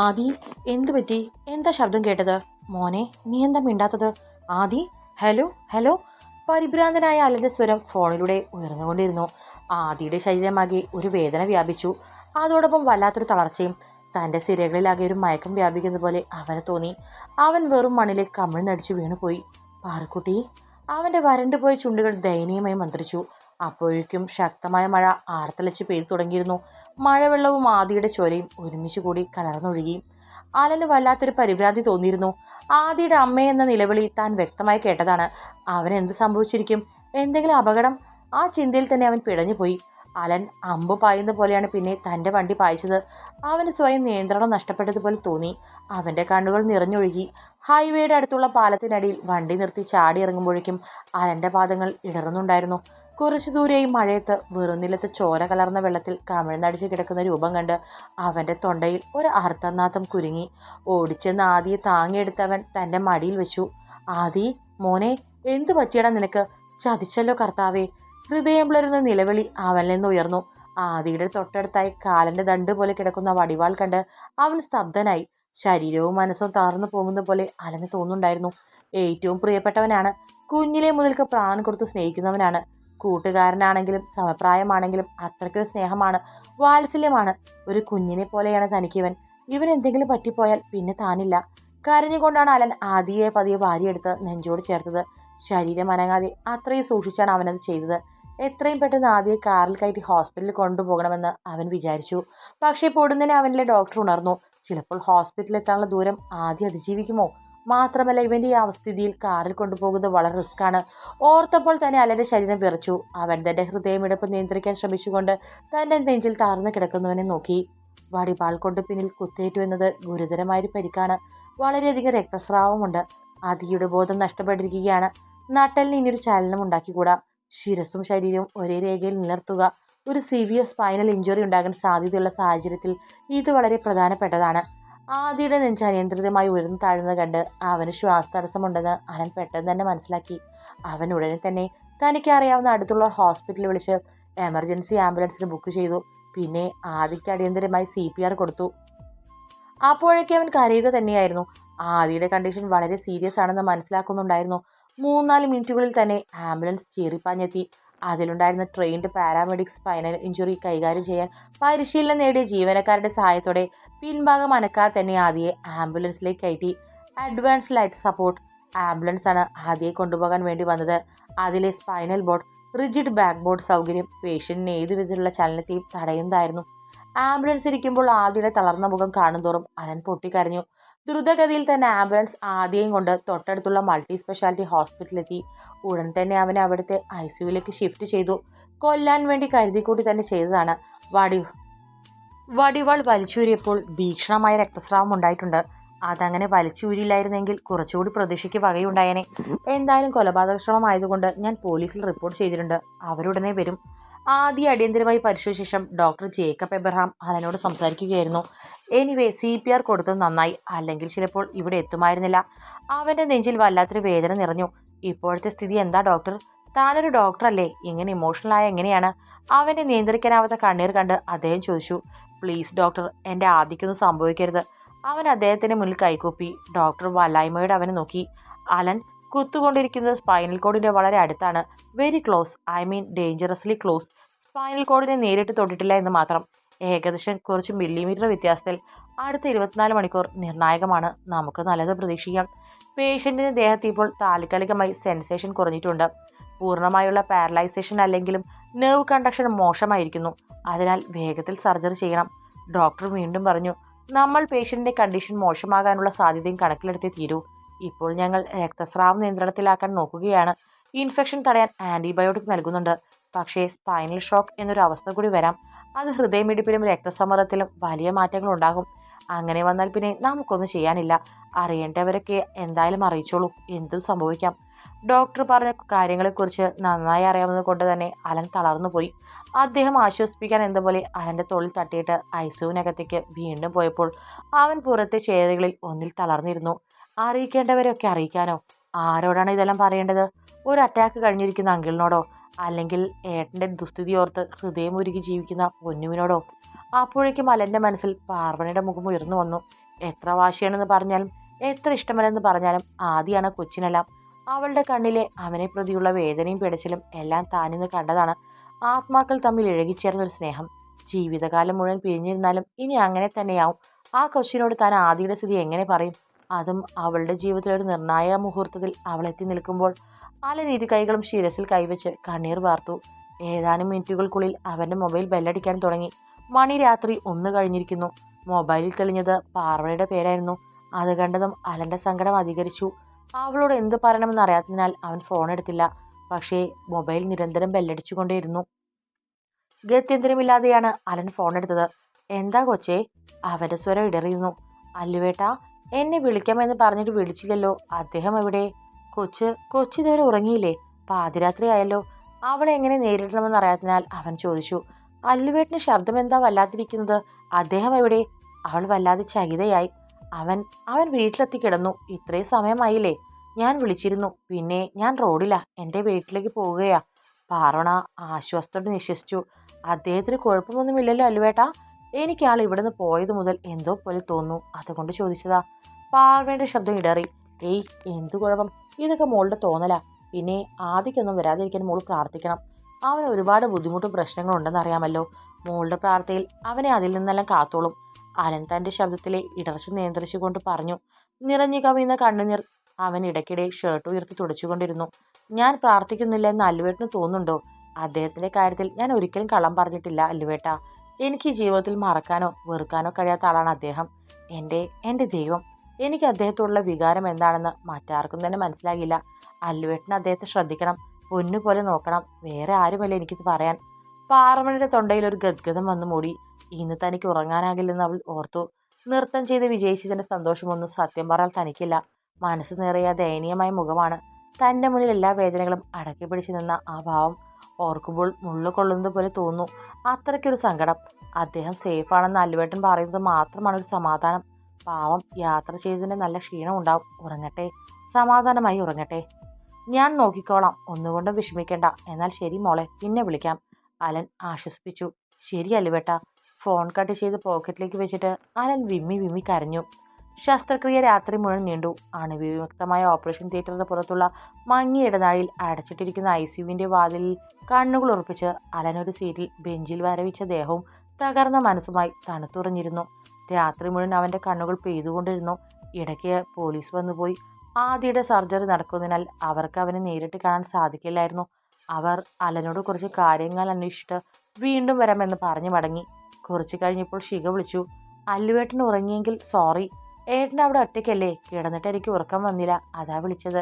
ആദി, എന്തു പറ്റി? എന്താ ശബ്ദം കേട്ടത്? മോനെ, നീ എന്താ മിണ്ടാത്തത്? ആദി, ഹലോ ഹലോ. പരിഭ്രാന്തനായ അലന്റെ സ്വരം ഫോണിലൂടെ ഉയർന്നുകൊണ്ടിരുന്നു. ആദിയുടെ ശരീരമാകെ ഒരു വേദന വ്യാപിച്ചു. അതോടൊപ്പം വല്ലാത്തൊരു തളർച്ചയും. തൻ്റെ സിരകളിലാകെ ഒരു മയക്കം വ്യാപിക്കുന്ന പോലെ അവന് തോന്നി. അവൻ വെറും മണ്ണിലേക്ക് കമിഴ്ന്നടിച്ചു വീണുപോയി. പാറുക്കുട്ടി. അവൻ്റെ വരണ്ടുപോയ ചുണ്ടുകൾ ദയനീയമായി മന്ത്രിച്ചു. അപ്പോഴേക്കും ശക്തമായ മഴ ആർത്തലച്ച് പെയ്തു തുടങ്ങിയിരുന്നു. മഴവെള്ളവും ആദിയുടെ ചോരയും ഒരുമിച്ച് കൂടി കലർന്നൊഴുകി. അലന് വല്ലാത്തൊരു പരിഭ്രാന്തി തോന്നിയിരുന്നു. ആദിയുടെ അമ്മയെന്ന നിലവിളി താൻ വ്യക്തമായി കേട്ടതാണ്. അവൻ എന്ത് സംഭവിച്ചിരിക്കും? എന്തെങ്കിലും അപകടം? ആ ചിന്തയിൽ തന്നെ അവൻ പിടഞ്ഞുപോയി. അലൻ അമ്പ് പായുന്ന പോലെയാണ് പിന്നെ തൻ്റെ വണ്ടി പായിച്ചത്. അവന് സ്വയം നിയന്ത്രണം നഷ്ടപ്പെട്ടതുപോലെ തോന്നി. അവൻ്റെ കണ്ണുകൾ നിറഞ്ഞൊഴുകി. ഹൈവേയുടെ അടുത്തുള്ള പാലത്തിനടിയിൽ വണ്ടി നിർത്തി ചാടി ഇറങ്ങുമ്പോഴേക്കും അലൻ്റെ പാദങ്ങൾ ഇടറുന്നുണ്ടായിരുന്നു. കുറച്ചു ദൂരെയും മഴയത്ത് വെറുനിലത്ത് ചോര കലർന്ന വെള്ളത്തിൽ കമിഴ്ന്നടിച്ച് കിടക്കുന്ന രൂപം കണ്ട് അവൻ്റെ തൊണ്ടയിൽ ഒരു അർദ്ധനാദം കുരുങ്ങി. ഓടിച്ചെന്ന് ആദിയെ താങ്ങിയെടുത്തവൻ തൻ്റെ മടിയിൽ വെച്ചു. ആദി, മോനെ, എന്തു പറ്റിയടാ നിനക്ക്? ചതിച്ചല്ലോ കർത്താവേ. ഹൃദയം പിളരുന്ന നിലവിളി അവനിൽ നിന്ന് ഉയർന്നു. ആദിയുടെ തൊട്ടടുത്തായി കാലന്റെ ദണ്ട് പോലെ കിടക്കുന്ന വടിവാൾ കണ്ട് അവൻ സ്തബ്ധനായി. ശരീരവും മനസ്സും തളർന്നു പോകുന്ന പോലെ അലന് തോന്നുന്നുണ്ടായിരുന്നു. ഏറ്റവും പ്രിയപ്പെട്ടവനാണ്. കുഞ്ഞിലെ മുതൽക്ക് പ്രാണൻ കൊടുത്ത് സ്നേഹിക്കുന്നവനാണ്. കൂട്ടുകാരനാണെങ്കിലും സമപ്രായമാണെങ്കിലും അത്രയ്ക്ക് സ്നേഹമാണ്, വാത്സല്യമാണ്. ഒരു കുഞ്ഞിനെ പോലെയാണ് തനിക്കിവൻ. ഇവൻ എന്തെങ്കിലും പറ്റിപ്പോയാൽ പിന്നെ താനില്ല. കരഞ്ഞുകൊണ്ടാണ് അലൻ ആദിയെ പതിയെ വാരിയെടുത്ത് നെഞ്ചോട് ചേർത്തത്. ശരീരം അനങ്ങാതെ അത്രയും സൂക്ഷിച്ചാണ് അവനത് ചെയ്തത്. എത്രയും പെട്ടെന്ന് ആദിയെ കാറിൽ കയറ്റി ഹോസ്പിറ്റലിൽ കൊണ്ടുപോകണമെന്ന് അവൻ വിചാരിച്ചു. പക്ഷേ പൊടുന്നനെ അവനിലെ ഡോക്ടർ ഉണർന്നു. ചിലപ്പോൾ ഹോസ്പിറ്റലിൽ എത്താനുള്ള ദൂരം ആദ്യം അതിജീവിക്കുമോ? മാത്രമല്ല, ഇവൻ്റെ ഈ അവസ്ഥിതിയിൽ കാറിൽ കൊണ്ടുപോകുന്നത് വളരെ റിസ്ക്കാണ്. ഓർത്തപ്പോൾ തന്നെ അലൻ്റെ ശരീരം വിറച്ചു. അവൻ തൻ്റെ ഹൃദയമിടിപ്പ് നിയന്ത്രിക്കാൻ ശ്രമിച്ചുകൊണ്ട് തൻ്റെ നെഞ്ചിൽ തളർന്നു കിടക്കുന്നവനെ നോക്കി. വടിവാൾ കൊണ്ട് പിന്നിൽ കുത്തേറ്റു എന്നത് ഗുരുതരമായൊരു പരിക്കാണ്. വളരെയധികം രക്തസ്രാവമുണ്ട്. ആദിയുടെ ബോധം നഷ്ടപ്പെട്ടിരിക്കുകയാണ്. നട്ടലിന് ഇനിയൊരു ചലനം ഉണ്ടാക്കിക്കൂടാ. ശിരസും ശരീരവും ഒരേ രേഖയിൽ നിലർത്തുക. ഒരു സിവിയർ സ്പൈനൽ ഇഞ്ചുറി ഉണ്ടാകാൻ സാധ്യതയുള്ള സാഹചര്യത്തിൽ ഇത് വളരെ പ്രധാനപ്പെട്ടതാണ്. ആദിയുടെ നെഞ്ച് അനിയന്ത്രിതമായി ഉയർന്നു താഴുന്നത് കണ്ട് അവന് ശ്വാസതടസ്സമുണ്ടെന്ന് അലൻ പെട്ടെന്ന് തന്നെ മനസ്സിലാക്കി. അവൻ ഉടനെ തന്നെ തനിക്ക് അറിയാവുന്ന അടുത്തുള്ള ഹോസ്പിറ്റലിൽ വിളിച്ച് എമർജൻസി ആംബുലൻസിന് ബുക്ക് ചെയ്തു. പിന്നെ ആദിക്ക് അടിയന്തരമായി CPR കൊടുത്തു. അപ്പോഴേക്കും അവൻ കരയുക തന്നെയായിരുന്നു. ആദിയുടെ കണ്ടീഷൻ വളരെ സീരിയസ് ആണെന്ന് മനസ്സിലാക്കുന്നുണ്ടായിരുന്നു. 3-4 മിനിറ്റുകളിൽ തന്നെ ആംബുലൻസ് ചീറിപ്പാഞ്ഞെത്തി. അതിലുണ്ടായിരുന്ന ട്രെയിൻഡ് പാരാമെഡിക്സ് സ്പൈനൽ ഇഞ്ചുറി കൈകാര്യം ചെയ്യാൻ പരിശീലനം നേടിയ ജീവനക്കാരുടെ സഹായത്തോടെ പിൻഭാഗം അനക്കാതെ തന്നെ ആദിയെ ആംബുലൻസിലേക്ക് കയറ്റി. അഡ്വാൻസ് ലൈറ്റ് സപ്പോർട്ട് ആംബുലൻസ് ആണ് ആദിയെ കൊണ്ടുപോകാൻ വേണ്ടി വന്നത്. അതിലെ spinal board, rigid back board സൗകര്യം പേഷ്യന്റിന് ഏതു വിധത്തിലുള്ള ചലനത്തെയും തടയുന്നതായിരുന്നു. ആംബുലൻസ് ഇരിക്കുമ്പോൾ ആദിയുടെ തളർന്ന മുഖം കാണുന്തോറും അലൻ പൊട്ടിക്കരഞ്ഞു. ദ്രുതഗതിയിൽ തന്നെ ആംബുലൻസ് ആദിയെയും കൊണ്ട് തൊട്ടടുത്തുള്ള മൾട്ടി സ്പെഷ്യാലിറ്റി ഹോസ്പിറ്റലിലെത്തി. ഉടൻ തന്നെ അവനെ അവിടുത്തെ ICUവിലേക്ക് ഷിഫ്റ്റ് ചെയ്തു. കൊല്ലാൻ വേണ്ടി കരുതിക്കൂട്ടി തന്നെ ചെയ്തതാണ്. വടിവാൾ വലിച്ചൂരിയപ്പോൾ ഭീഷണമായ രക്തസ്രാവം ഉണ്ടായിട്ടുണ്ട്. അതങ്ങനെ വലിച്ചൂരിയില്ലായിരുന്നെങ്കിൽ കുറച്ചുകൂടി പ്രതീക്ഷയ്ക്ക് വകയുണ്ടായേനെ. എന്തായാലും കൊലപാതക ശ്രമമായതുകൊണ്ട് ഞാൻ പോലീസിൽ റിപ്പോർട്ട് ചെയ്തിട്ടുണ്ട്. അവരുടനെ വരും. ആദ്യ അടിയന്തരമായി പരിശോധിച്ച ശേഷം ഡോക്ടർ ജേക്കബ് എബ്രഹാം അലനോട് സംസാരിക്കുകയായിരുന്നു. എനിവേ, CPR കൊടുത്തത് നന്നായി. അല്ലെങ്കിൽ ചിലപ്പോൾ ഇവിടെ എത്തുമായിരുന്നില്ല. അവൻ്റെ നെഞ്ചിൽ വല്ലാത്തൊരു വേദന നിറഞ്ഞു. ഇപ്പോഴത്തെ സ്ഥിതി എന്താ ഡോക്ടർ? താനൊരു ഡോക്ടറല്ലേ, ഇങ്ങനെ ഇമോഷണലായ എങ്ങനെയാണ്? അവൻ്റെ നിയന്ത്രിക്കാനാവാത്ത കണ്ണീർ കണ്ട് അദ്ദേഹം ചോദിച്ചു. പ്ലീസ് ഡോക്ടർ, എൻ്റെ ആദിക്കൊന്നും സംഭവിക്കരുത്. അവൻ അദ്ദേഹത്തിൻ്റെ മുന്നിൽ കൈകൂപ്പി. ഡോക്ടർ വല്ലായ്മയോടെ അവനെ നോക്കി. അലൻ, കുത്തുകൊണ്ടിരിക്കുന്നത് സ്പൈനൽ കോഡിൻ്റെ വളരെ അടുത്താണ്. Very close, I mean dangerously close. Spinal കോഡിനെ നേരിട്ട് തൊട്ടിട്ടില്ല എന്ന് മാത്രം. ഏകദേശം കുറച്ച് മില്ലിമീറ്റർ വ്യത്യാസത്തിൽ. അടുത്ത 24 മണിക്കൂർ നിർണായകമാണ്. നമുക്ക് നല്ലത് പ്രതീക്ഷിക്കാം. പേഷ്യൻറ്റിൻ്റെ ദേഹത്ത് ഇപ്പോൾ താൽക്കാലികമായി സെൻസേഷൻ കുറഞ്ഞിട്ടുണ്ട്. പൂർണ്ണമായുള്ള പാരലൈസേഷൻ അല്ലെങ്കിലും നെർവ് കണ്ടക്ഷൻ മോശമായിരിക്കുന്നു. അതിനാൽ വേഗത്തിൽ സർജറി ചെയ്യണം. ഡോക്ടർ വീണ്ടും പറഞ്ഞു. നമ്മൾ പേഷ്യൻറ്റിൻ്റെ കണ്ടീഷൻ മോശമാകാനുള്ള സാധ്യതയും കണക്കിലെടുത്തേ തീരൂ. ഇപ്പോൾ ഞങ്ങൾ രക്തസ്രാവം നിയന്ത്രണത്തിലാക്കാൻ നോക്കുകയാണ്. ഇൻഫെക്ഷൻ തടയാൻ ആൻറ്റിബയോട്ടിക് നൽകുന്നുണ്ട്. പക്ഷേ സ്പൈനൽ ഷോക്ക് എന്നൊരു അവസ്ഥ കൂടി വരാം. അത് ഹൃദയമിടിപ്പിലും രക്തസമ്മർദ്ദത്തിലും വലിയ മാറ്റങ്ങൾ ഉണ്ടാകും. അങ്ങനെ വന്നാൽ പിന്നെ നമുക്കൊന്നും ചെയ്യാനില്ല. അറിയേണ്ടവരൊക്കെ എന്തായാലും അറിയിച്ചോളൂ. എന്തും സംഭവിക്കാം. ഡോക്ടർ പറഞ്ഞ കാര്യങ്ങളെക്കുറിച്ച് നന്നായി അറിയാവുന്നത് കൊണ്ട് തന്നെ അലൻ തളർന്നുപോയി. അദ്ദേഹം ആശ്വസിപ്പിക്കാൻ എന്നപോലെ അലൻ്റെ തോളിൽ തട്ടിയിട്ട് ICUവിനകത്തേക്ക് വീണ്ടും പോയപ്പോൾ അവൻ പുറത്തെ ചേരുകളിൽ ഒന്നിൽ തളർന്നിരുന്നു. അറിയിക്കേണ്ടവരൊക്കെ അറിയിക്കാനോ? ആരോടാണ് ഇതെല്ലാം പറയേണ്ടത്? ഒരു അറ്റാക്ക് കഴിഞ്ഞിരിക്കുന്ന അങ്കിളിനോടോ? അല്ലെങ്കിൽ ഏട്ടൻ്റെ ദുസ്ഥിതി ഓർത്ത് ഹൃദയം ഉരുകി ജീവിക്കുന്ന പൊന്നുവിനോടോ? അപ്പോഴേക്കും അലൻ്റെ മനസ്സിൽ പാർവണിയുടെ മുഖം ഉയർന്നു വന്നു. എത്ര വാശിയാണെന്ന് പറഞ്ഞാലും എത്ര ഇഷ്ടമല്ലെന്ന് പറഞ്ഞാലും ആദിയാണ് കൊച്ചിനെല്ലാം. അവളുടെ കണ്ണിലെ അവനെ പ്രതിയുള്ള വേദനയും പിടച്ചിലും എല്ലാം താനിന്ന് കണ്ടതാണ്. ആത്മാക്കൾ തമ്മിൽ ഇഴകിച്ചേർന്നൊരു സ്നേഹം. ജീവിതകാലം മുഴുവൻ പിരിഞ്ഞിരുന്നാലും ഇനി അങ്ങനെ തന്നെയാവും. ആ കൊച്ചിനോട് താൻ ആദിയുടെ സ്ഥിതി എങ്ങനെ പറയും? അതും അവളുടെ ജീവിതത്തിലെ ഒരു നിർണായക മുഹൂർത്തത്തിൽ അവൾ എത്തി നിൽക്കുമ്പോൾ. അലൻ ഇരു കൈകളും ശിരസിൽ കൈവച്ച് കണ്ണീർ വാർത്തു. ഏതാനും മിനിറ്റുകൾക്കുള്ളിൽ അവന്റെ മൊബൈൽ ബെല്ലടിക്കാൻ തുടങ്ങി. മണി രാത്രി 1 കഴിഞ്ഞിരിക്കുന്നു. മൊബൈലിൽ തെളിഞ്ഞത് പാർവണയുടെ പേരായിരുന്നു. അത് കണ്ടതും അലന്റെ സങ്കടം അധികരിച്ചു. അവളോട് എന്ത് പറയണമെന്ന് അറിയാത്തതിനാൽ അവൻ ഫോൺ എടുത്തില്ല. പക്ഷേ മൊബൈൽ നിരന്തരം ബെല്ലടിച്ചുകൊണ്ടേയിരുന്നു. ഗത്യന്തരമില്ലാതെയാണ് അലൻ ഫോൺ എടുത്തത്. എന്താ കൊച്ചേ? അവന്റെ സ്വരം ഇടറിയിരുന്നു. അല്ലുവേട്ടാ, എന്നെ വിളിക്കാമെന്ന് പറഞ്ഞിട്ട് വിളിച്ചില്ലല്ലോ. അദ്ദേഹം എവിടെ? കൊച്ചിതുവരെ ഉറങ്ങിയില്ലേ? പാതിരാത്രി ആയല്ലോ. അവളെ എങ്ങനെ നേരിടണമെന്ന് അറിയാത്തതിനാൽ അവൻ ചോദിച്ചു. അല്ലുവേട്ടന് ശബ്ദം എന്താ വല്ലാതിരിക്കുന്നത്? അദ്ദേഹം എവിടെ? അവൾ വല്ലാതെ ചകിതയായി. അവൻ വീട്ടിലെത്തി കിടന്നു. ഇത്രയും സമയമായില്ലേ? ഞാൻ വിളിച്ചിരുന്നു. പിന്നെ ഞാൻ റോഡിലാ. എൻ്റെ വീട്ടിലേക്ക് പോവുകയാ. പാർവണ ആശ്വാസത്തോടെ നിശ്വസിച്ചു. അദ്ദേഹത്തിന് കുഴപ്പമൊന്നുമില്ലല്ലോ അല്ലുവേട്ടാ? എനിക്ക് ആൾ ഇവിടുന്ന് പോയത് മുതൽ എന്തോ പോലെ തോന്നുന്നു. അതുകൊണ്ട് ചോദിച്ചതാ. പാർവണയുടെ ശബ്ദം ഇടറി. ഏയ്, എന്തു കുഴപ്പം? ഇതൊക്കെ മോളുടെ തോന്നലാ. പിന്നെ ആദിക്കൊന്നും വരാതിരിക്കാൻ മോൾ പ്രാർത്ഥിക്കണം. അവന് ഒരുപാട് ബുദ്ധിമുട്ടും പ്രശ്നങ്ങളും ഉണ്ടെന്നറിയാമല്ലോ. മോളുടെ പ്രാർത്ഥനയിൽ അവനെ അതിൽ നിന്നെല്ലാം കാത്തോളും. അലൻ തന്റെ ശബ്ദത്തിലെ ഇടർച്ച നിയന്ത്രിച്ചുകൊണ്ട് പറഞ്ഞു. നിറഞ്ഞു കവിയുന്ന കണ്ണുനീർ അവൻ ഇടയ്ക്കിടെ ഷർട്ട് ഉയർത്തി തുടച്ചുകൊണ്ടിരുന്നു. ഞാൻ പ്രാർത്ഥിക്കുന്നില്ല എന്ന് അല്ലുവേട്ടന് തോന്നുന്നുണ്ടോ? അദ്ദേഹത്തിന്റെ കാര്യത്തിൽ ഞാൻ ഒരിക്കലും കള്ളം പറഞ്ഞിട്ടില്ല അല്ലുവേട്ട. എനിക്ക് ഈ ജീവിതത്തിൽ മറക്കാനോ വെറുക്കാനോ കഴിയാത്ത ആളാണ് അദ്ദേഹം. എൻ്റെ ദൈവം. എനിക്ക് അദ്ദേഹത്തോടുള്ള വികാരം എന്താണെന്ന് മറ്റാർക്കും തന്നെ മനസ്സിലാകില്ല. അല്ലുവേട്ടന് അദ്ദേഹത്തെ ശ്രദ്ധിക്കണം, പൊന്നുപോലെ നോക്കണം. വേറെ ആരുമല്ല എനിക്കിത് പറയാൻ. പാറമണിയുടെ തൊണ്ടയിൽ ഒരു ഗദ്ഗതം വന്നു മൂടി. ഇന്ന് തനിക്ക് ഉറങ്ങാനാകില്ലെന്ന് അവൾ ഓർത്തു. നൃത്തം ചെയ്ത് വിജയിച്ചതിന്റെ സന്തോഷമൊന്നും സത്യം പറഞ്ഞാൽ തനിക്കില്ല. മനസ്സ് നിറയെ ദയനീയമായ മുഖമാണ്. തന്റെ മുന്നിൽ എല്ലാ വേദനകളും അടക്കി പിടിച്ചു നിന്ന ആ ഭാവം ഓർക്കുമ്പോൾ മുള്ളു കൊള്ളുന്നത് പോലെ തോന്നുന്നു. അത്രയ്ക്കൊരു സങ്കടം. അദ്ദേഹം സേഫാണെന്ന് അല്ലുവേട്ടൻ പറയുന്നത് മാത്രമാണ് ഒരു സമാധാനം. പാവം, യാത്ര ചെയ്തതിന്റെ നല്ല ക്ഷീണം ഉണ്ടാവും. ഉറങ്ങട്ടെ, സമാധാനമായി ഉറങ്ങട്ടെ. ഞാൻ നോക്കിക്കോളാം. ഒന്നുകൊണ്ടും വിഷമിക്കേണ്ട. എന്നാൽ ശരി മോളെ, പിന്നെ വിളിക്കാം, അലൻ ആശ്വസിപ്പിച്ചു. ശരി അല്ലുവേട്ട. ഫോൺ കട്ട് ചെയ്ത് പോക്കറ്റിലേക്ക് വെച്ചിട്ട് അലൻ വിമ്മി വിമ്മി കരഞ്ഞു. ശസ്ത്രക്രിയ രാത്രി മുഴുവൻ നീണ്ടു. അണുവിമുക്തമായ ഓപ്പറേഷൻ തിയേറ്ററിന് പുറത്തുള്ള മങ്ങിയ ഇടനാഴിയിൽ അടച്ചിട്ടിരിക്കുന്ന ICUവിന്റെ വാതിലിൽ കണ്ണുകൾ ഉറപ്പിച്ച് അലൻ ഒരു സീറ്റിൽ ബെഞ്ചിൽ വരവിച്ച ദേഹവും തകർന്ന മനസ്സുമായി തണുത്തുറഞ്ഞിരുന്നു. രാത്രി മുഴുവൻ അവന്റെ കണ്ണുകൾ പെയ്തുകൊണ്ടിരുന്നു. ഇടയ്ക്ക് പോലീസ് വന്നുപോയി. ആദിയുടെ സർജറി നടക്കുന്നതിനാൽ അവർക്ക് അവനെ നേരിട്ട് കാണാൻ സാധിക്കില്ലായിരുന്നു. അവർ അലനോട് കുറച്ച് കാര്യങ്ങൾ അന്വേഷിച്ചിട്ട് വീണ്ടും വരാമെന്ന് പറഞ്ഞു മടങ്ങി. കുറച്ചു കഴിഞ്ഞപ്പോൾ ശിഖ വിളിച്ചു. അല്ലുവേട്ടൻ ഉറങ്ങിയെങ്കിൽ സോറി. ഏട്ടൻ അവിടെ ഒറ്റയ്ക്കല്ലേ? കിടന്നിട്ട് എനിക്ക് ഉറക്കം വന്നില്ല, അതാ വിളിച്ചത്.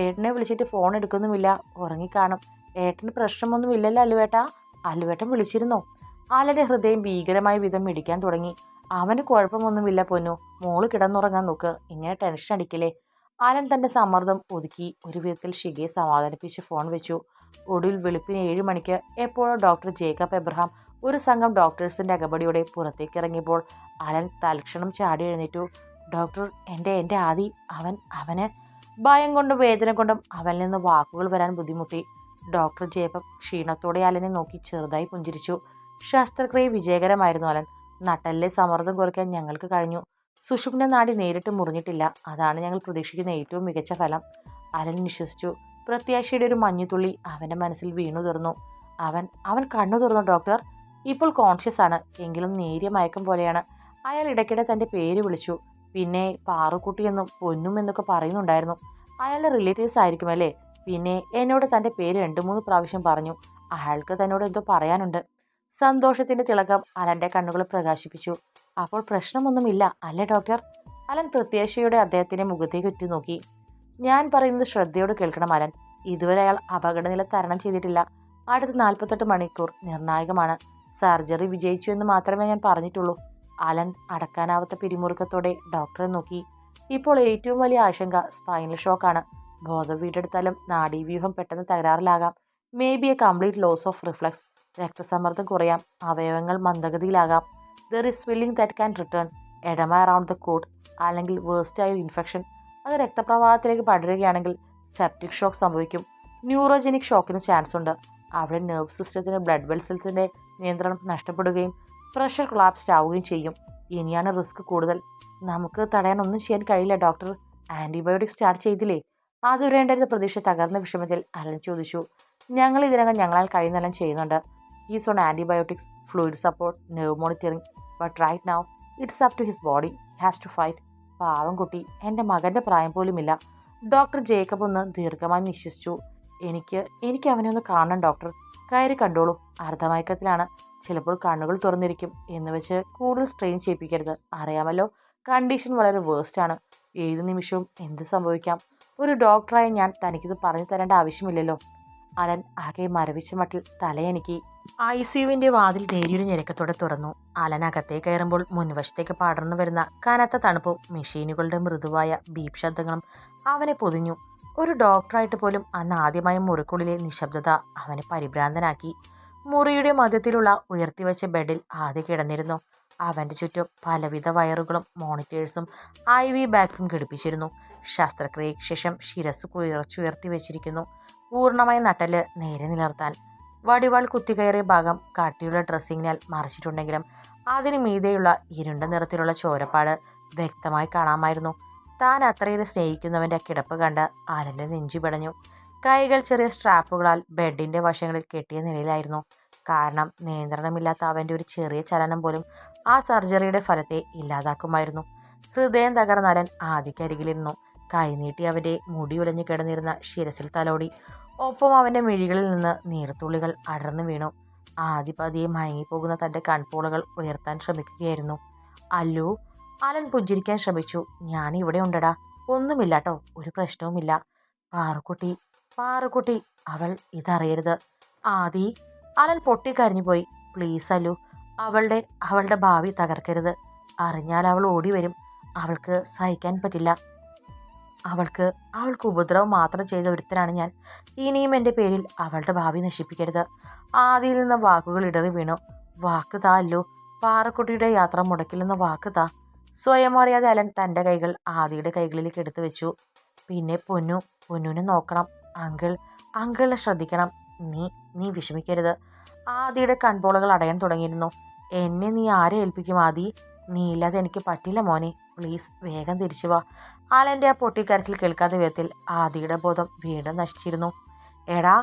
ഏട്ടനെ വിളിച്ചിട്ട് ഫോൺ എടുക്കുന്നുമില്ല. ഉറങ്ങിക്കാണും. ഏട്ടന് പ്രശ്നമൊന്നുമില്ലല്ലോ അല്ലുവേട്ടാ? അല്ലുവേട്ടൻ വിളിച്ചിരുന്നോ? അലന്റെ ഹൃദയം ഭീകരമായ വിധം മിടിക്കാൻ തുടങ്ങി. അവന് കുഴപ്പമൊന്നുമില്ല പൊന്നു. മോള് കിടന്നുറങ്ങാൻ നോക്ക്. ഇങ്ങനെ ടെൻഷൻ അടിക്കില്ലേ. അലൻ തന്റെ സമ്മർദ്ദം ഒതുക്കി ഒരു വിധത്തിൽ ശിഖയെ സമാധാനിപ്പിച്ച് ഫോൺ വെച്ചു. ഒടുവിൽ വെളുപ്പിന് 7 മണിക്ക് എപ്പോഴോ ഡോക്ടർ ജേക്കബ് എബ്രഹാം ഒരു സംഘം ഡോക്ടേഴ്സിന്റെ അകമ്പടിയോടെ പുറത്തേക്ക് ഇറങ്ങിയപ്പോൾ അലൻ തൽക്ഷണം ചാടി എഴുന്നേറ്റു. ഡോക്ടർ, എൻ്റെ ആദി, അവന് ഭയം കൊണ്ടും വേദന കൊണ്ടും അവനിൽ നിന്ന് വാക്കുകൾ വരാൻ ബുദ്ധിമുട്ടി. ഡോക്ടർ ജേക്കബ് ക്ഷീണത്തോടെ അലനെ നോക്കി ചെറുതായി പുഞ്ചിരിച്ചു. ശസ്ത്രക്രിയ വിജയകരമായിരുന്നു അലൻ. നട്ടലിലെ സമ്മർദ്ദം കുറയ്ക്കാൻ ഞങ്ങൾക്ക് കഴിഞ്ഞു. സുഷുമ്ന നാഡി നേരിട്ട് മുറിഞ്ഞിട്ടില്ല. അതാണ് ഞങ്ങൾ പ്രതീക്ഷിക്കുന്ന ഏറ്റവും മികച്ച ഫലം. അലൻ വിശ്വസിച്ചു. പ്രത്യാശയുടെ ഒരു മഞ്ഞുതുള്ളി അവന്റെ മനസ്സിൽ വീണു തുറന്നു. അവൻ കണ്ണു തുറന്നു ഡോക്ടർ. ഇപ്പോൾ കോൺഷ്യസ് ആണ്, എങ്കിലും നേരിയ മയക്കം പോലെയാണ്. അയാൾ ഇടയ്ക്കിടെ തന്റെ പേര് വിളിച്ചു. പിന്നെ പാറുക്കുട്ടിയെന്നും പൊന്നും എന്നൊക്കെ പറയുന്നുണ്ടായിരുന്നു. അയാളുടെ റിലേറ്റീവ്സ് ആയിരിക്കുമല്ലേ? പിന്നെ എന്നോട് തന്റെ പേര് 2-3 പ്രാവശ്യം പറഞ്ഞു. അയാൾക്ക് തന്നോട് എന്തോ പറയാനുണ്ട്. സന്തോഷത്തിന്റെ തിളക്കം അലന്റെ കണ്ണുകളെ പ്രകാശിപ്പിച്ചു. അപ്പോൾ പ്രശ്നമൊന്നുമില്ല അല്ലേ ഡോക്ടർ? അലൻ പ്രത്യാശയോടെ അദ്ദേഹത്തിന്റെ മുഖത്തേക്ക് ഉറ്റുനോക്കി. ഞാൻ പറയുന്നത് ശ്രദ്ധയോടെ കേൾക്കണം അലൻ. ഇതുവരെ അയാൾ അപകടനില തരണം ചെയ്തിട്ടില്ല. അടുത്ത 48 മണിക്കൂർ നിർണായകമാണ്. സർജറി വിജയിച്ചു എന്ന് മാത്രമേ ഞാൻ പറഞ്ഞിട്ടുള്ളൂ. അലൻ അടക്കാനാവാത്ത പിരിമുറുക്കത്തോടെ ഡോക്ടറെ നോക്കി. ഇപ്പോൾ ഏറ്റവും വലിയ ആശങ്ക സ്പൈനൽ ഷോക്കാണ്. ബോധം വീണ്ടെടുത്താലും നാഡീവ്യൂഹം പെട്ടെന്ന് തകരാറിലാകാം. May be a complete loss of reflex. രക്തസമ്മർദ്ദം കുറയാം. അവയവങ്ങൾ മന്ദഗതിയിലാകാം. There is swelling that can return. Oedema around the cord. അല്ലെങ്കിൽ വേഴ്സ്റ്റ് ആയ ഇൻഫെക്ഷൻ. അത് രക്തപ്രവാഹത്തിലേക്ക് പടരുകയാണെങ്കിൽ സെപ്റ്റിക് ഷോക്ക് സംഭവിക്കും. ന്യൂറോജനിക് ഷോക്കിന് ചാൻസ് ഉണ്ട്. അവിടെ നെർവ് സിസ്റ്റത്തിന് ബ്ലഡ് വെസൽസിന്റെ നിയന്ത്രണം നഷ്ടപ്പെടുകയും പ്രഷർ കൊളാപ്സ്ഡ് ആവുകയും ചെയ്യും. ഇനിയാണ് റിസ്ക് കൂടുതൽ. നമുക്ക് തടയാൻ ഒന്നും ചെയ്യാൻ കഴിയില്ല ഡോക്ടർ. ആൻറ്റിബയോട്ടിക് സ്റ്റാർട്ട് ചെയ്തില്ലേ? അതുവരെ ഉണ്ടായിരുന്ന പ്രതീക്ഷ തകർന്ന വിഷമത്തിൽ അലൻ ചോദിച്ചു. ഞങ്ങൾ ഇതിനകം ഞങ്ങളാൽ കഴിയുന്നെല്ലാം ചെയ്യുന്നുണ്ട്. He's on antibiotics, fluid support, nerve monitoring. But right now it's up to his body. Has to fight. പാവം കുട്ടി, എൻ്റെ മകൻ്റെ പ്രായം പോലുമില്ല. ഡോക്ടർ ജേക്കബ് ഒന്ന് ദീർഘമായി നിശ്വസിച്ചു. എനിക്ക് അവനെ ഒന്ന് കാണണം ഡോക്ടർ. കയറി കണ്ടോളൂ. അർദ്ധമയക്കത്തിലാണ്. ചിലപ്പോൾ കണ്ണുകൾ തുറന്നിരിക്കും. എന്ന് വെച്ച് കൂടുതൽ സ്ട്രെയിൻ ചെയ്യിപ്പിക്കരുത്. അറിയാമല്ലോ, കണ്ടീഷൻ വളരെ വേഴ്സ്റ്റ് ആണ്. ഏത് നിമിഷവും എന്ത് സംഭവിക്കാം. ഒരു ഡോക്ടറായ ഞാൻ തനിക്കിത് പറഞ്ഞു തരേണ്ട ആവശ്യമില്ലല്ലോ. അലൻ ആകെ മരവിച്ച മട്ടിൽ തലയനക്കി. ICUവിൻ്റെ വാതിൽ നേരിയൊരു ഞെരുക്കത്തോടെ തുറന്നു. അലൻ അകത്തേക്ക് കയറുമ്പോൾ മുൻവശത്തേക്ക് പടർന്നു വരുന്ന കനത്ത തണുപ്പും മെഷീനുകളുടെ മൃദുവായ ബീപ് ശബ്ദങ്ങളും അവനെ പൊതിഞ്ഞു. ഒരു ഡോക്ടറായിട്ട് പോലും അന്ന് ആദ്യമായ മുറിക്കുള്ളിലെ നിശബ്ദത അവനെ പരിഭ്രാന്തനാക്കി. മുറിയുടെ മധ്യത്തിലുള്ള ഉയർത്തിവെച്ച ബെഡിൽ ആദ്യ കിടന്നിരുന്നു. അവൻ്റെ ചുറ്റും പലവിധ വയറുകളും മോണിറ്റേഴ്സും IV ബാഗ്സും ഘടിപ്പിച്ചിരുന്നു. ശസ്ത്രക്രിയയ്ക്ക് ശേഷം ശിരസ് കുറച്ചുയർത്തി വെച്ചിരിക്കുന്നു, പൂർണ്ണമായ നട്ടല് നേരെ നിലർത്താൻ. വടിവാൾ കുത്തിക്കയറിയ ഭാഗം കട്ടിയുള്ള ഡ്രസ്സിങ്ങിനാൽ മറച്ചിട്ടുണ്ടെങ്കിലും അതിന് മീതെയുള്ള ഇരുണ്ട നിറത്തിലുള്ള ചോരപ്പാട് വ്യക്തമായി കാണാമായിരുന്നു. താൻ അത്രയേറെ സ്നേഹിക്കുന്നവൻ്റെ കിടപ്പ് കണ്ട് അലൻ്റെ നെഞ്ചു പിടഞ്ഞു. കൈകൾ ചെറിയ സ്ട്രാപ്പുകളാൽ ബെഡിൻ്റെ വശങ്ങളിൽ കെട്ടിയ നിലയിലായിരുന്നു. കാരണം നിയന്ത്രണമില്ലാത്ത അവൻ്റെ ഒരു ചെറിയ ചലനം പോലും ആ സർജറിയുടെ ഫലത്തെ ഇല്ലാതാക്കുമായിരുന്നു. ഹൃദയം തകർന്ന അലൻ ആദിക്കരികിലിരുന്നു. കൈനീട്ടി അവൻ്റെ മുടി ഉലഞ്ഞു കിടന്നിരുന്ന ശിരസിൽ തലോടി. ഒപ്പം അവൻ്റെ മിഴികളിൽ നിന്ന് നീർത്തുള്ളികൾ അടർന്നു വീണു. ആദിപതിയെ മയങ്ങിപ്പോകുന്ന തൻ്റെ കൺപോളകൾ ഉയർത്താൻ ശ്രമിക്കുകയായിരുന്നു. അല്ലു, അലൻ പുഞ്ചിരിക്കാൻ ശ്രമിച്ചു. ഞാൻ ഇവിടെ ഉണ്ടടാ. ഒന്നുമില്ലാട്ടോ, ഒരു പ്രശ്നവുമില്ല. പാറുക്കുട്ടി, പാറുക്കുട്ടി, അവൾ ഇതറിയരുത്. ആദി, അലൻ പൊട്ടിക്കരഞ്ഞുപോയി. പ്ലീസ് അല്ലു, അവളുടെ ഭാവി തകർക്കരുത്. അറിഞ്ഞാൽ അവൾ ഓടി വരും. അവൾക്ക് സഹിക്കാൻ പറ്റില്ല. അവൾക്ക് ഉപദ്രവം മാത്രം ചെയ്ത ഒരുത്തനാണ് ഞാൻ. ഇനിയും എൻ്റെ പേരിൽ അവളുടെ ഭാവി നശിപ്പിക്കരുത്. ആദിയിൽ നിന്ന് വാക്കുകൾ ഇടറി വീണു. വാക്ക് താ അല്ലു, പാറക്കുട്ടിയുടെ യാത്ര മുടക്കില്ലെന്ന് വാക്ക് താ. സ്വയം അറിയാതെ അലൻ തൻ്റെ കൈകൾ ആദിയുടെ കൈകളിലേക്ക് എടുത്തു വെച്ചു. പിന്നെ പൊന്നുവിനെ നോക്കണം. അങ്കിളിനെ ശ്രദ്ധിക്കണം. നീ വിഷമിക്കരുത്. ആദിയുടെ കൺപോളകൾ അടയാൻ തുടങ്ങിയിരുന്നു. എന്നെ നീ ആരെ ഏൽപ്പിക്കും ആദി? നീ ഇല്ലാതെ എനിക്ക് പറ്റില്ല മോനെ. പ്ലീസ് വേഗം തിരിച്ചു വാ. അലൻ്റെ ആ പൊട്ടിക്കരച്ചിൽ കേൾക്കാത്ത വിധത്തിൽ ആദിയുടെ ബോധം വീണ്ടും നശിച്ചിരുന്നു. എടാ,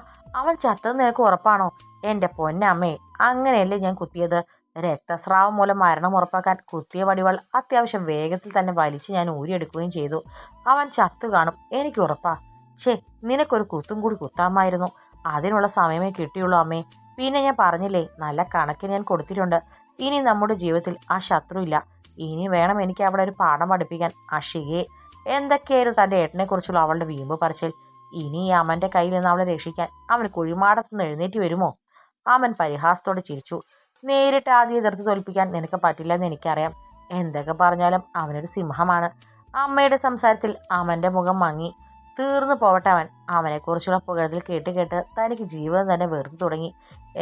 അവൻ ചത്തത് നിനക്ക് ഉറപ്പാണോ? എൻ്റെ പൊന്നമ്മേ, അങ്ങനെയല്ലേ ഞാൻ കുത്തിയത്. രക്തസ്രാവം മൂലം മരണം ഉറപ്പാക്കാൻ കുത്തിയ വടിവാൾ അത്യാവശ്യം വേഗത്തിൽ തന്നെ വലിച്ച് ഞാൻ ഊരിയെടുക്കുകയും ചെയ്തു. അവൻ ചത്തു കാണും, എനിക്ക് ഉറപ്പാ. നിനക്കൊരു കുത്തും കൂടി കുത്താമായിരുന്നു. അതിനുള്ള സമയമേ കിട്ടിയുള്ളൂ അമ്മേ. പിന്നെ ഞാൻ പറഞ്ഞില്ലേ, നല്ല കണക്കിന് ഞാൻ കൊടുത്തിട്ടുണ്ട്. ഇനി നമ്മുടെ ജീവിതത്തിൽ ആ ശത്രു ഇല്ല. ഇനി വേണം എനിക്ക് അവിടെ ഒരു പാഠം പഠിപ്പിക്കാൻ. അഷികെ, എന്തൊക്കെയായിരുന്നു തൻ്റെ ഏട്ടനെക്കുറിച്ചുള്ള അവളുടെ വീമ്പ് പറച്ചിൽ. ഇനി ഈ അമ്മൻ്റെ കയ്യിൽ നിന്ന് അവളെ രക്ഷിക്കാൻ അവൻ കുഴിമാടത്തുനിന്ന് എഴുന്നേറ്റ് വരുമോ? അമൻ പരിഹാസത്തോടെ ചിരിച്ചു. നേരിട്ട് ആദ്യം എതിർത്ത് തോൽപ്പിക്കാൻ നിനക്ക് പറ്റില്ലെന്ന് എനിക്കറിയാം. എന്തൊക്കെ പറഞ്ഞാലും അവനൊരു സിംഹമാണ്. അമ്മയുടെ സംസാരത്തിൽ അമൻ്റെ മുഖം മങ്ങി. തീർന്നു പോവട്ടെ അവൻ. അവനെക്കുറിച്ചുള്ള പുകഴ്ത്തൽ കേട്ട് കേട്ട് തനിക്ക് ജീവിതം തന്നെ വെറുത്തു തുടങ്ങി.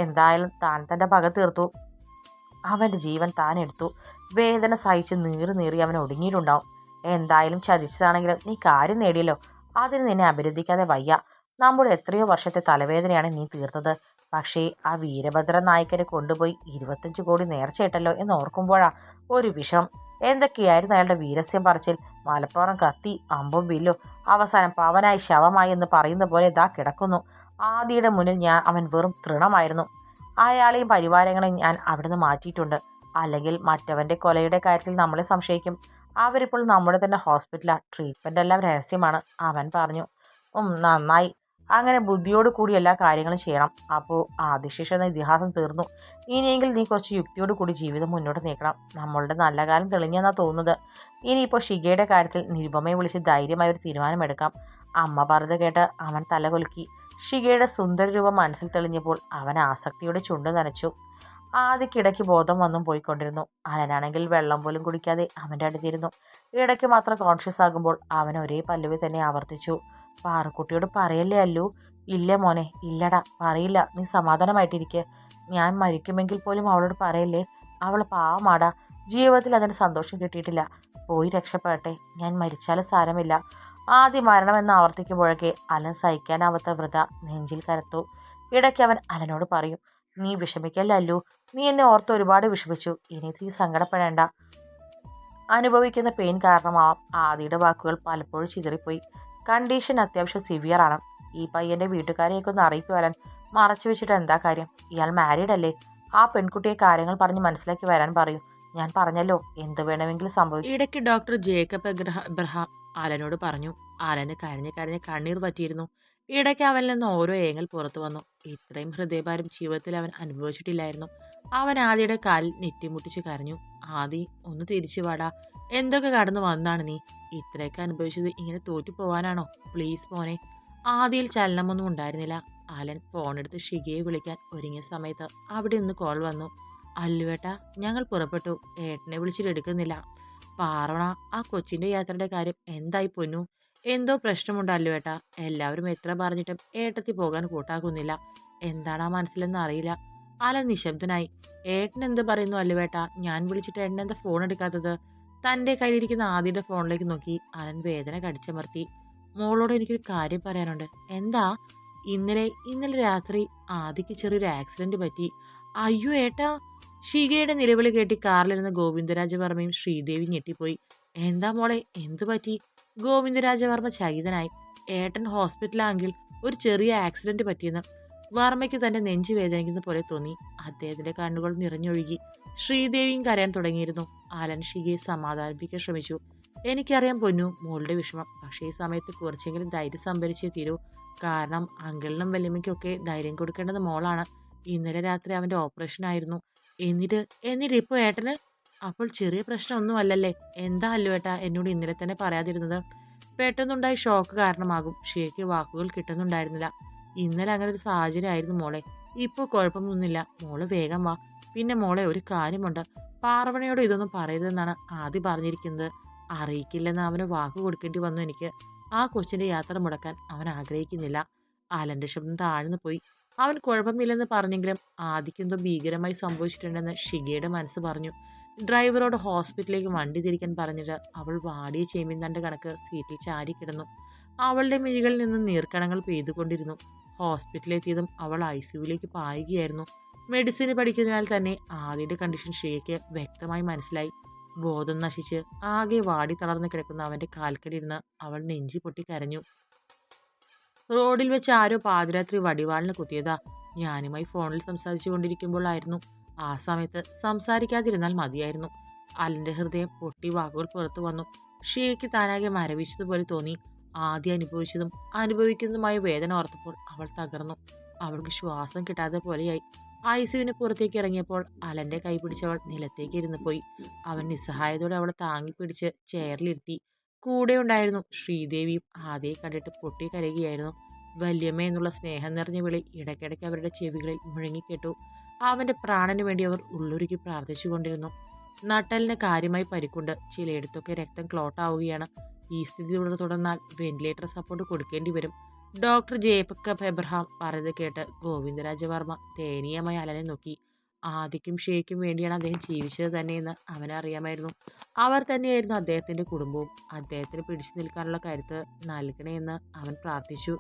എന്തായാലും താൻ തൻ്റെ പക തീർത്തു. അവൻ്റെ ജീവൻ താൻ എടുത്തു. വേദന സഹിച്ച് നീറി അവൻ ഒടുങ്ങിയിട്ടുണ്ടാവും. എന്തായാലും ചതിച്ചതാണെങ്കിലും നീ കാര്യം നേടിയല്ലോ. അതിന് നിന്നെ അഭിനന്ദിക്കാതെ വയ്യ. നമ്മുടെ എത്രയോ വർഷത്തെ തലവേദനയാണ് നീ തീർത്തത്. പക്ഷേ ആ വീരഭദ്രൻ നായ്ക്കരെ കൊണ്ടുപോയി 25 കോടി നേർച്ചയിട്ടല്ലോ എന്ന് ഓർക്കുമ്പോഴാ ഒരു വിഷമം. എന്തൊക്കെയായിരുന്നു അയാളുടെ വീരസ്യം പറച്ചിൽ. മലപ്പുറം കത്തി, അമ്പും വില്ലും, അവസാനം പവനായി ശവമായി എന്ന് പറയുന്ന പോലെ ഇതാ കിടക്കുന്നു. ആദിയുടെ മുന്നിൽ അവൻ വെറും തൃണമായിരുന്നു. അയാളെയും പരിവാരങ്ങളെയും ഞാൻ അവിടുന്ന് മാറ്റിയിട്ടുണ്ട്. അല്ലെങ്കിൽ മറ്റവൻ്റെ കൊലയുടെ കാര്യത്തിൽ നമ്മളെ സംശയിക്കും. അവരിപ്പോൾ നമ്മുടെ തന്നെ ഹോസ്പിറ്റലാണ്. ട്രീറ്റ്മെൻ്റ് എല്ലാം രഹസ്യമാണ്, അവൻ പറഞ്ഞു. നന്നായി. അങ്ങനെ ബുദ്ധിയോട് കൂടി എല്ലാ കാര്യങ്ങളും ചെയ്യണം. അപ്പോൾ ആദിശേഷ എന്ന ഇതിഹാസം തീർന്നു. ഇനിയെങ്കിൽ നീ കുറച്ച് യുക്തിയോട് കൂടി ജീവിതം മുന്നോട്ട് നീക്കണം. നമ്മളുടെ നല്ല കാലം തെളിഞ്ഞെന്നാണ് തോന്നുന്നത്. ഇനിയിപ്പോൾ ഷിഗയുടെ കാര്യത്തിൽ നിരുപമയെ വിളിച്ച് ധൈര്യമായ ഒരു തീരുമാനമെടുക്കാം. അമ്മ പറഞ്ഞത് കേട്ട് അവൻ തലകൊലുക്കി. ഷിഗയുടെ സുന്ദര രൂപം മനസ്സിൽ തെളിഞ്ഞപ്പോൾ അവൻ ആസക്തിയോടെ ചുണ്ട് നനച്ചു. ആദ്യക്കിടയ്ക്ക് ബോധം വന്നും പോയിക്കൊണ്ടിരുന്നു. അലനാണെങ്കിൽ വെള്ളം പോലും കുടിക്കാതെ അവൻ്റെ അടുത്തിരുന്നു. ഇടയ്ക്ക് മാത്രം കോൺഷ്യസ് ആകുമ്പോൾ അവൻ ഒരേ പല്ലവി തന്നെ ആവർത്തിച്ചു. പാറുക്കുട്ടിയോട് പറയല്ലേ അല്ലു? ഇല്ല മോനെ, ഇല്ലടാ, പറയില്ല. നീ സമാധാനമായിട്ടിരിക്കുക. ഞാൻ മരിക്കുമെങ്കിൽ പോലും അവളോട് പറയല്ലേ. അവൾ പാവമാടാ. ജീവിതത്തിൽ അതിന് സന്തോഷം കിട്ടിയിട്ടില്ല. പോയി രക്ഷപ്പെടട്ടെ. ഞാൻ മരിച്ചാലും സാരമില്ല. ആദ്യം മരണമെന്ന് ആവർത്തിക്കുമ്പോഴൊക്കെ അലൻ സഹിക്കാനാവാത്ത വൃത നെഞ്ചിൽ കരത്തു. ഇടയ്ക്ക് അവൻ അലനോട് പറയും, നീ വിഷമിക്കല്ല അല്ലു. നീ എന്നെ ഓർത്ത് ഒരുപാട് വിഷമിച്ചു. ഇനി നീ സങ്കടപ്പെടേണ്ട. അനുഭവിക്കുന്ന പെയിൻ കാരണമാവാം ആദിയുടെ വാക്കുകൾ പലപ്പോഴും ചിതറിപ്പോയി. കണ്ടീഷൻ അത്യാവശ്യം സിവിയർ ആണ്. ഈ പയ്യന്റെ വീട്ടുകാരെയൊക്കെ ഒന്ന് അറിയിക്കു വരാൻ. മറച്ചു വെച്ചിട്ട് എന്താ കാര്യം? ഇയാൾ മാരീഡ് അല്ലേ? ആ പെൺകുട്ടിയെ കാര്യങ്ങൾ പറഞ്ഞ് മനസ്സിലാക്കി വരാൻ പറയൂ. ഞാൻ പറഞ്ഞല്ലോ, എന്ത് വേണമെങ്കിലും സംഭവിക്കും. ഇടയ്ക്ക് ഡോക്ടർ ജേക്കബ് എബ്രഹാം ആലനോട് പറഞ്ഞു. ആലന് കരഞ്ഞ് കരഞ്ഞ് കണ്ണീർ പറ്റിയിരുന്നു. ഇടയ്ക്ക് അവനിൽ നിന്ന് ഓരോ ഏങ്ങൽ പുറത്തു വന്നു. ഇത്രയും ഹൃദയഭാരം ജീവിതത്തിൽ അവൻ അനുഭവിച്ചിട്ടില്ലായിരുന്നു. അവൻ ആദിയുടെ കാലിൽ നെറ്റിമുട്ടിച്ച് കരഞ്ഞു. ആദി, ഒന്ന് തിരിച്ചു വാടാ. എന്തൊക്കെ കടന്നു വന്നാണ് നീ? ഇത്രയൊക്കെ അനുഭവിച്ചത് ഇങ്ങനെ തോറ്റു പോവാനാണോ? പ്ലീസ് മോനെ. ആദിയിൽ ചലനമൊന്നും ഉണ്ടായിരുന്നില്ല. ആലൻ ഫോണെടുത്ത് ഷിഗയെ വിളിക്കാൻ ഒരുങ്ങിയ സമയത്ത് അവിടെ നിന്ന് കോൾ വന്നു. അല്ലുവേട്ടാ, ഞങ്ങൾ പുറപ്പെട്ടു. ഏട്ടനെ വിളിച്ചിട്ട് എടുക്കുന്നില്ല. പാർവണ, ആ കൊച്ചിന്റെ യാത്രയുടെ കാര്യം എന്തായി പൊന്നു? എന്തോ പ്രശ്നമുണ്ട് അല്ലുവേട്ടാ. എല്ലാവരും എത്ര പറഞ്ഞിട്ടും ഏട്ടത്തി പോകാൻ കൂട്ടാക്കുന്നില്ല. എന്താണ് ആ മനസ്സിലെന്ന് അറിയില്ല. അലൻ നിശബ്ദനായി. ഏട്ടൻ എന്ത് പറയുന്നു അല്ലുവേട്ടാ? ഞാൻ വിളിച്ചിട്ട് ഏട്ടൻ എന്താ ഫോൺ എടുക്കാത്തത്? തന്റെ കയ്യിലിരിക്കുന്ന ആദിയുടെ ഫോണിലേക്ക് നോക്കി അലൻ വേദന കടിച്ചമർത്തി. മോളോട് എനിക്കൊരു കാര്യം പറയാനുണ്ട്. എന്താ? ഇന്നലെ രാത്രി ആദിക്ക് ചെറിയൊരു ആക്സിഡന്റ് പറ്റി. അയ്യോ ഏട്ടാ! ഷികയുടെ നിലവിളി കേട്ടി കാറിലിരുന്ന ഗോവിന്ദരാജവർമ്മയും ശ്രീദേവി ഞെട്ടിപ്പോയി. എന്താ മോളെ, എന്തു പറ്റി? ഗോവിന്ദരാജവർമ്മ ചകിതനായി. ഏട്ടൻ ഹോസ്പിറ്റലാണെങ്കിൽ ഒരു ചെറിയ ആക്സിഡന്റ് പറ്റിയെന്ന്. വർമ്മയ്ക്ക് തന്റെ നെഞ്ചു വേദനിക്കുന്ന പോലെ തോന്നി. അദ്ദേഹത്തിന്റെ കണ്ണുകൾ നിറഞ്ഞൊഴുകി. ശ്രീദേവിയും കരയാൻ തുടങ്ങിയിരുന്നു. ആലൻ ഷികയെ സമാധാനിപ്പിക്കാൻ ശ്രമിച്ചു. എനിക്കറിയാം പൊന്നു മോളുടെ വിഷമം. പക്ഷേ ഈ സമയത്ത് കുറച്ചെങ്കിലും ധൈര്യം സംഭരിച്ചേ തീരൂ. കാരണം അങ്കിളിനും വല്യമ്മയ്ക്കൊക്കെ ധൈര്യം കൊടുക്കേണ്ടത് മോളാണ്. ഇന്നലെ രാത്രി അവന്റെ ഓപ്പറേഷൻ ആയിരുന്നു. എന്നിട്ട് ഇപ്പോൾ ഏട്ടന്? അപ്പോൾ ചെറിയ പ്രശ്നമൊന്നും അല്ലല്ലേ? എന്താ അല്ലുവേട്ടാ എന്നോട് ഇന്നലെ തന്നെ പറയാതിരുന്നത്? പെട്ടെന്നുണ്ടായ ഷോക്ക് കാരണമാകും. ഷിയയ്ക്ക് വാക്കുകൾ കിട്ടുന്നുണ്ടായിരുന്നില്ല. ഇന്നലെ അങ്ങനെ ഒരു സാഹചര്യം ആയിരുന്നു മോളെ. ഇപ്പോൾ കുഴപ്പമൊന്നുമില്ല. മോള് വേഗം വാ. പിന്നെ മോളെ, ഒരു കാര്യമുണ്ട്. പാർവണയോട് ഇതൊന്നും പറയരുതെന്നാണ് ആദ്യം പറഞ്ഞിരിക്കുന്നത്. അറിയിക്കില്ലെന്ന് അവന് വാക്ക് കൊടുക്കേണ്ടി വന്നു എനിക്ക്. ആ കൊച്ചിന്റെ യാത്ര മുടക്കാൻ അവൻ ആഗ്രഹിക്കുന്നില്ല. അലന്റെ ശബ്ദം താഴ്ന്നു പോയി. അവൻ കുഴപ്പമില്ലെന്ന് പറഞ്ഞെങ്കിലും ആദിക്കെന്തോ ഭീകരമായി സംഭവിച്ചിട്ടുണ്ടെന്ന് ഷിഗയുടെ മനസ്സ് പറഞ്ഞു. ഡ്രൈവറോട് ഹോസ്പിറ്റലിലേക്ക് വണ്ടി തിരിക്കാൻ പറഞ്ഞിട്ട് അവൾ വാടിയ ചേമ്പിൻതണ്ട് കണക്ക് സീറ്റിൽ ചാരി കിടന്നു. അവളുടെ മിഴികളിൽ നിന്ന് നീർക്കണങ്ങൾ പെയ്തുകൊണ്ടിരുന്നു. ഹോസ്പിറ്റലിലെത്തിയതും അവൾ ICUവിലേക്ക് പായുകയായിരുന്നു. മെഡിസിന് പഠിക്കുന്നതിനാൽ തന്നെ ആദിയുടെ കണ്ടീഷൻ ഷിയയ്ക്ക് വ്യക്തമായി മനസ്സിലായി. ബോധം നശിച്ച് ആകെ വാടി തളർന്ന് കിടക്കുന്ന അവന്റെ കാൽക്കലിരുന്ന് അവൾ നെഞ്ചി പൊട്ടി കരഞ്ഞു. റോഡിൽ വെച്ച് ആരോ പാതിരാത്രി വടിവാളിന് കുത്തിയതാ. ഞാനുമായി ഫോണിൽ സംസാരിച്ചു കൊണ്ടിരിക്കുമ്പോഴായിരുന്നു. ആ സമയത്ത് സംസാരിക്കാതിരുന്നാൽ മതിയായിരുന്നു. അലന്റെ ഹൃദയം പൊട്ടി വാക്കുകൾ പുറത്തു വന്നു. ഷിയയ്ക്ക് താനാകെ മരവിച്ചതുപോലെ തോന്നി. ആദ്യം അനുഭവിച്ചതും അനുഭവിക്കുന്നതുമായ വേദന ഓർത്തപ്പോൾ അവൾ തകർന്നു. അവൾക്ക് ശ്വാസം കിട്ടാതെ പോലെയായി. ICUവിന് പുറത്തേക്ക് ഇറങ്ങിയപ്പോൾ അലന്റെ കൈ പിടിച്ചവൾ നിലത്തേക്ക് ഇരുന്ന് പോയി. അവൻ നിസ്സഹായതോടെ അവളെ താങ്ങി പിടിച്ച് ചെയറിലിരുത്തി. കൂടെ ഉണ്ടായിരുന്നു ശ്രീദേവിയും. ആദ്യയെ കണ്ടിട്ട് പൊട്ടി കരയുകയായിരുന്നു. വല്യമ്മ എന്നുള്ള സ്നേഹം നിറഞ്ഞ വിളി ഇടയ്ക്കിടയ്ക്ക് അവരുടെ ചെവികളിൽ മുഴങ്ങിക്കേട്ടു. അവന്റെ പ്രാണന് വേണ്ടി അവർ ഉള്ളൊരുക്കി പ്രാർത്ഥിച്ചുകൊണ്ടിരുന്നു. നട്ടലിന് കാര്യമായി പരിക്കുണ്ട്. ചിലയിടത്തൊക്കെ രക്തം ക്ലോട്ട് ആവുകയാണ്. ഈ സ്ഥിതി തുടർന്നാൽ വെന്റിലേറ്റർ സപ്പോർട്ട് കൊടുക്കേണ്ടി വരും. ഡോക്ടർ ജേക്കബ് എബ്രഹാം പറയുന്നത് കേട്ട് ഗോവിന്ദരാജവർമ്മ ദയനീയമായി അലനെ നോക്കി. ആദിക്കും ഷേയ്ക്കും വേണ്ടിയാണ് അദ്ദേഹം ജീവിച്ചത് തന്നെയെന്ന് അവനറിയാമായിരുന്നു. അവർ തന്നെയായിരുന്നു അദ്ദേഹത്തിന്റെ കുടുംബവും. അദ്ദേഹത്തിന് പിടിച്ചു നിൽക്കാനുള്ള കരുത്ത് നൽകണേ എന്ന് അവൻ പ്രാർത്ഥിച്ചു.